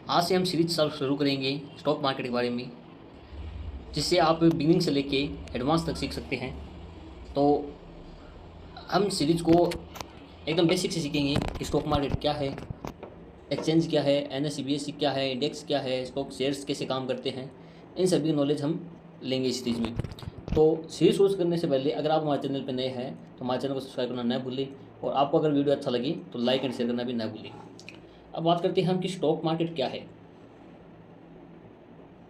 आज से हम सीरीज शुरू करेंगे स्टॉक मार्केट के बारे में, जिससे आप बिगिनिंग से लेके एडवांस तक सीख सकते हैं। तो हम सीरीज को एकदम बेसिक से सीखेंगे कि स्टॉक मार्केट क्या है, एक्सचेंज क्या है, एनएसई बीएसई क्या है, इंडेक्स क्या है, स्टॉक शेयर्स कैसे काम करते हैं। इन सभी की नॉलेज हम लेंगे इस सीरीज में। तो सीरीज शुरू करने से पहले अगर आप हमारे चैनल पर नए हैं तो हमारे चैनल को सब्सक्राइब करना न भूलें, और आपको अगर वीडियो अच्छा लगे तो लाइक एंड शेयर करना भी न भूलें। अब बात करते हैं हम कि स्टॉक मार्केट क्या है।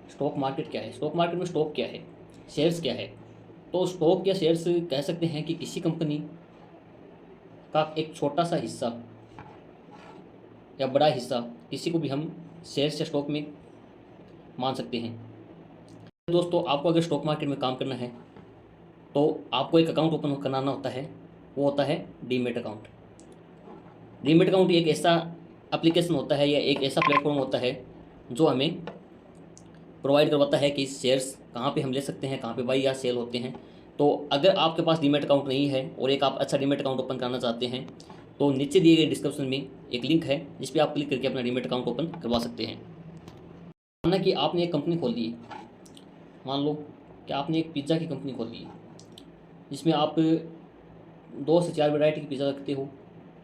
स्टॉक मार्केट क्या है? स्टॉक मार्केट में स्टॉक क्या है, शेयर्स क्या है। तो स्टॉक या शेयर्स कह सकते हैं कि किसी कंपनी का एक छोटा सा हिस्सा या बड़ा हिस्सा, किसी को भी हम शेयर्स या स्टॉक में मान सकते हैं। दोस्तों, आपको अगर स्टॉक मार्केट में काम करना है तो आपको एक अकाउंट ओपन कराना होता है, वो होता है डीमेट अकाउंट। डीमेट अकाउंट एक ऐसा एप्लीकेशन होता है या एक ऐसा प्लेटफॉर्म होता है जो हमें प्रोवाइड करवाता है कि शेयर्स कहाँ पे हम ले सकते हैं, कहाँ पे बाई या सेल होते हैं। तो अगर आपके पास डीमेट अकाउंट नहीं है और एक आप अच्छा डीमेट अकाउंट ओपन करना चाहते हैं तो नीचे दिए गए डिस्क्रिप्शन में एक लिंक है जिस पे आप क्लिक करके अपना डीमेट अकाउंट ओपन करवा सकते हैं। माना कि आपने एक कंपनी खोल ली है, मान लो कि आपने एक पिज़्ज़ा की कंपनी खोल ली है जिसमें आप 2 से 4 वैरायटी की पिज़्ज़ा रखते हो,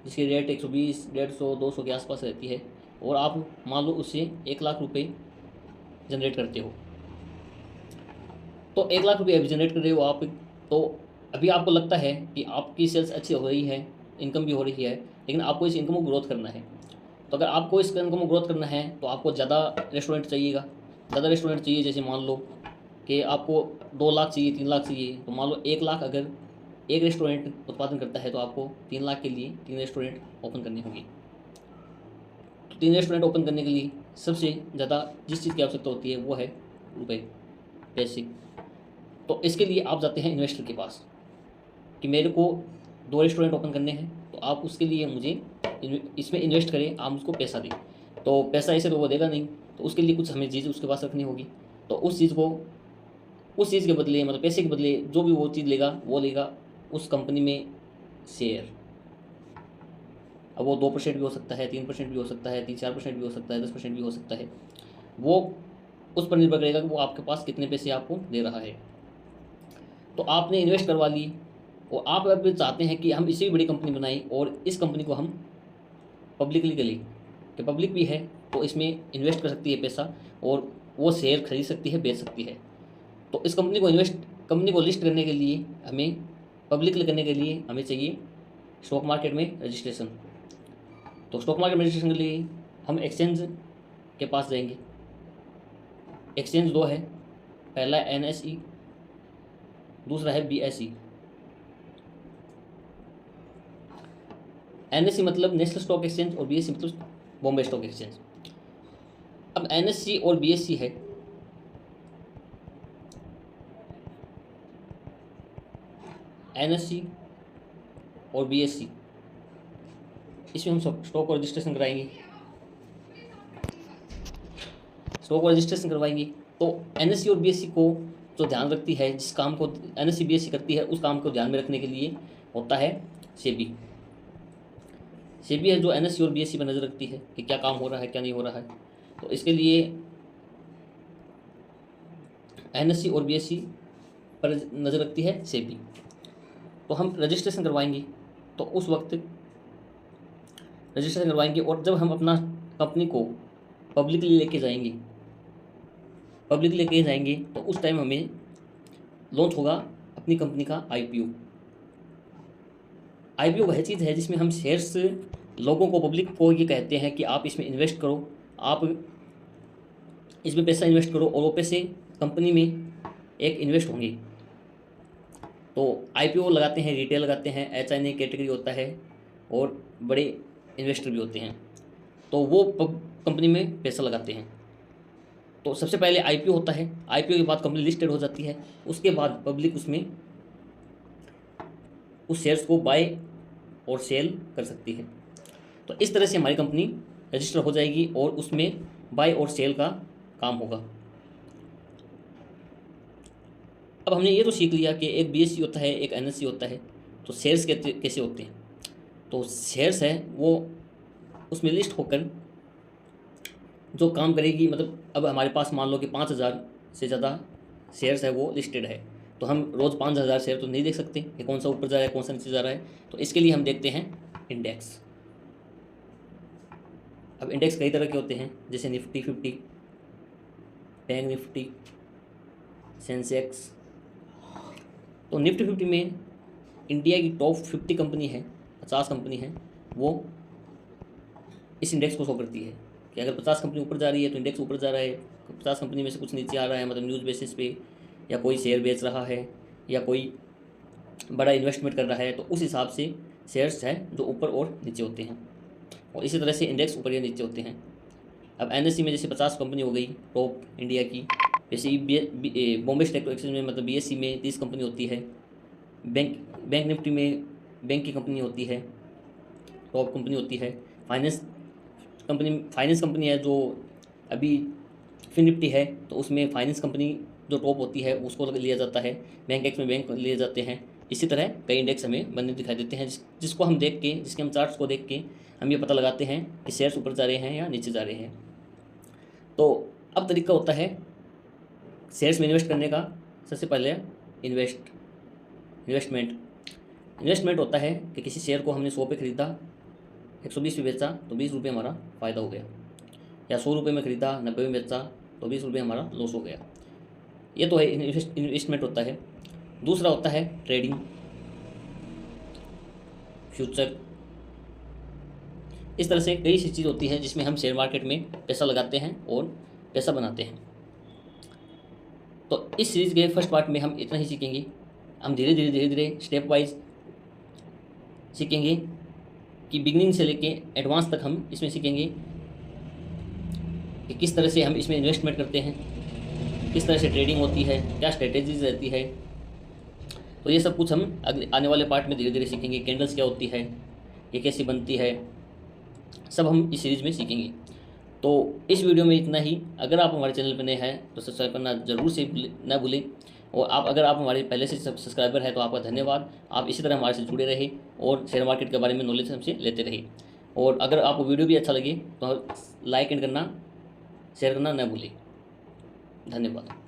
जिसकी रेट 120, 150, 200 के आसपास रहती है, और आप मान लो उससे 1 लाख रुपये जनरेट करते हो। तो 1 लाख रुपये अभी जनरेट कर रहे हो आप। तो अभी आपको लगता है कि आपकी सेल्स अच्छी हो रही है, इनकम भी हो रही है, लेकिन आपको इस इनकम को ग्रोथ करना है। तो अगर आपको इस इनकम को ग्रोथ करना है तो आपको ज़्यादा रेस्टोरेंट चाहिएगा। ज़्यादा रेस्टोरेंट चाहिए, जैसे मान लो कि आपको 2 लाख चाहिए, 3 लाख चाहिए। तो मान लो 1 लाख अगर एक रेस्टोरेंट उत्पादन करता है तो आपको 3 लाख के लिए 3 रेस्टोरेंट ओपन करने होंगे। तो 3 रेस्टोरेंट ओपन करने के लिए सबसे ज़्यादा जिस चीज़ की आवश्यकता होती है वो है रुपए, पैसे। तो इसके लिए आप जाते हैं इन्वेस्टर के पास कि मेरे को 2 रेस्टोरेंट ओपन करने हैं, तो आप उसके लिए मुझे इसमें इन्वेस्ट करें, आप मुझको पैसा दें। तो पैसा ऐसे तो वो देगा नहीं, तो उसके लिए कुछ हमें चीज़ उसके पास रखनी होगी। तो उस चीज़ के बदले, मतलब पैसे के बदले, जो भी वो चीज़ लेगा वो लेगा उस कंपनी में शेयर। अब वो 2% भी हो सकता है, 3% भी हो सकता है, 3-4% भी हो सकता है, 10% भी हो सकता है। वो उस पर निर्भर करेगा कि वो आपके पास कितने पैसे आपको दे रहा है। तो आपने इन्वेस्ट करवा ली और आप अब चाहते हैं कि हम इसे भी बड़ी कंपनी बनाएं और इस कंपनी को हम पब्लिकली करें कि पब्लिक भी है तो इसमें इन्वेस्ट कर सकती है पैसा, और वो शेयर खरीद सकती है, बेच सकती है। तो इस कंपनी को लिस्ट करने के लिए हमें, पब्लिकली करने के लिए हमें चाहिए स्टॉक मार्केट में रजिस्ट्रेशन। तो स्टॉक मार्केट में रजिस्ट्रेशन के लिए हम एक्सचेंज के पास जाएंगे। एक्सचेंज दो है, पहला एनएसई, दूसरा है बीएसई। एनएससी मतलब नेशनल स्टॉक एक्सचेंज और बीएससी मतलब बॉम्बे स्टॉक एक्सचेंज। अब एनएससी और बीएससी है, एनएससी और बीएससी, इसमें हम स्टॉक को रजिस्ट्रेशन कराएंगे, स्टॉक को रजिस्ट्रेशन करवाएंगे। तो एनएससी और बीएससी को जो ध्यान रखती है, जिस काम को एनएससी बीएससी करती है उस काम को ध्यान में रखने के लिए होता है सेबी। सेबी है जो एनएससी और बीएससी पर नज़र रखती है कि क्या काम हो रहा है, क्या नहीं हो रहा है। तो इसके लिए एनएससी और बीएससी पर नज़र रखती है सेबी। तो हम रजिस्ट्रेशन करवाएंगे, तो उस वक्त रजिस्ट्रेशन करवाएंगे, और जब हम अपना कंपनी को पब्लिकली लेके जाएंगे तो उस टाइम हमें लॉन्च होगा अपनी कंपनी का आईपीओ। आईपीओ वह चीज़ है जिसमें हम शेयर्स लोगों को, पब्लिक को ये कहते हैं कि आप इसमें इन्वेस्ट करो, आप इसमें पैसा इन्वेस्ट करो, और वो पैसे कंपनी में एक इन्वेस्ट होंगे। तो आईपीओ लगाते हैं, रिटेल लगाते हैं, एचआईएनए कैटेगरी होता है, और बड़े इन्वेस्टर भी होते हैं, तो वो कंपनी में पैसा लगाते हैं। तो सबसे पहले आईपीओ होता है, आईपीओ के बाद कंपनी लिस्टेड हो जाती है, उसके बाद पब्लिक उसमें उस शेयर्स को बाय और सेल कर सकती है। तो इस तरह से हमारी कंपनी रजिस्टर हो जाएगी और उसमें बाय और सेल का काम होगा। अब हमने ये तो सीख लिया कि एक बीएससी होता है, एक एनएससी होता है। तो शेयर्स कैसे होते हैं? तो शेयर्स है वो उसमें लिस्ट होकर जो काम करेगी, मतलब अब हमारे पास मान लो कि 5,000 से ज़्यादा शेयर्स है वो लिस्टेड है, तो हम रोज़ 5,000 शेयर तो नहीं देख सकते कि कौन सा ऊपर जा रहा है कौन सा नीचे जा रहा है। तो इसके लिए हम देखते हैं इंडेक्स। अब इंडेक्स कई तरह के होते हैं, जैसे निफ्टी 50, बैंक निफ्टी, सेंसेक्स। तो निफ्टी 50 में इंडिया की टॉप 50 कंपनी है, 50 कंपनी है, वो इस इंडेक्स को शो करती है कि अगर 50 कंपनी ऊपर जा रही है तो इंडेक्स ऊपर जा रहा है, 50 कंपनी में से कुछ नीचे आ रहा है, मतलब न्यूज़ बेसिस पे, या कोई शेयर बेच रहा है, या कोई बड़ा इन्वेस्टमेंट कर रहा है, तो उस हिसाब से शेयर्स हैं जो ऊपर और नीचे होते हैं, और इसी तरह से इंडेक्स ऊपर या नीचे होते हैं। अब एनएससी में जैसे 50 कंपनी हो गई टॉप इंडिया की, जैसे ही बॉम्बे स्टॉक एक्सचेंज में मतलब बीएससी में 30 कंपनी होती है, बैंक निफ्टी में बैंक की कंपनी होती है, टॉप कंपनी होती है। फाइनेंस कंपनी है जो अभी फिन निफ्टी है, तो उसमें फाइनेंस कंपनी जो टॉप होती है उसको लिया जाता है। बैंक एक्स में बैंक लिए जाते हैं। इसी तरह कई इंडेक्स हमें बने दिखाई देते हैं, जिसको हम देख के, जिसके हम चार्ट्स को देख के हम ये पता लगाते हैं कि शेयर्स ऊपर जा रहे हैं या नीचे जा रहे हैं। तो अब तरीका होता है शेयर्स में इन्वेस्ट करने का। सबसे पहले इन्वेस्टमेंट होता है कि किसी शेयर को हमने 100 पे खरीदा, 120 पे बेचा तो 20 रुपये हमारा फ़ायदा हो गया, या 100 रुपये में खरीदा 90 में बेचा तो 20 रुपये हमारा लॉस हो गया। ये तो है इन्वेस्टमेंट होता है। दूसरा होता है ट्रेडिंग, फ्यूचर। इस तरह से कई सी चीज़ होती है जिसमें हम शेयर मार्केट में पैसा लगाते हैं और पैसा बनाते हैं। तो इस सीरीज़ के फर्स्ट पार्ट में हम इतना ही सीखेंगे। हम धीरे धीरे स्टेप वाइज सीखेंगे कि बिगनिंग से लेके एडवांस तक हम इसमें सीखेंगे कि किस तरह से हम इसमें इन्वेस्टमेंट करते हैं, किस तरह से ट्रेडिंग होती है, क्या स्ट्रेटेजीज रहती है। तो ये सब कुछ हम अगले आने वाले पार्ट में धीरे धीरे सीखेंगे। कैंडल्स क्या होती है, ये कैसी बनती है, सब हम इस सीरीज़ में सीखेंगे। तो इस वीडियो में इतना ही। अगर आप हमारे चैनल पर नए हैं तो सब्सक्राइब करना जरूर से ना भूलें, और अगर आप हमारे पहले से सब्सक्राइबर हैं तो आपका धन्यवाद। आप इसी तरह हमारे से जुड़े रहे और शेयर मार्केट के बारे में नॉलेज हमसे लेते रहे। और अगर आपको वीडियो भी अच्छा लगे तो लाइक एंड करना, शेयर करना ना भूलें। धन्यवाद।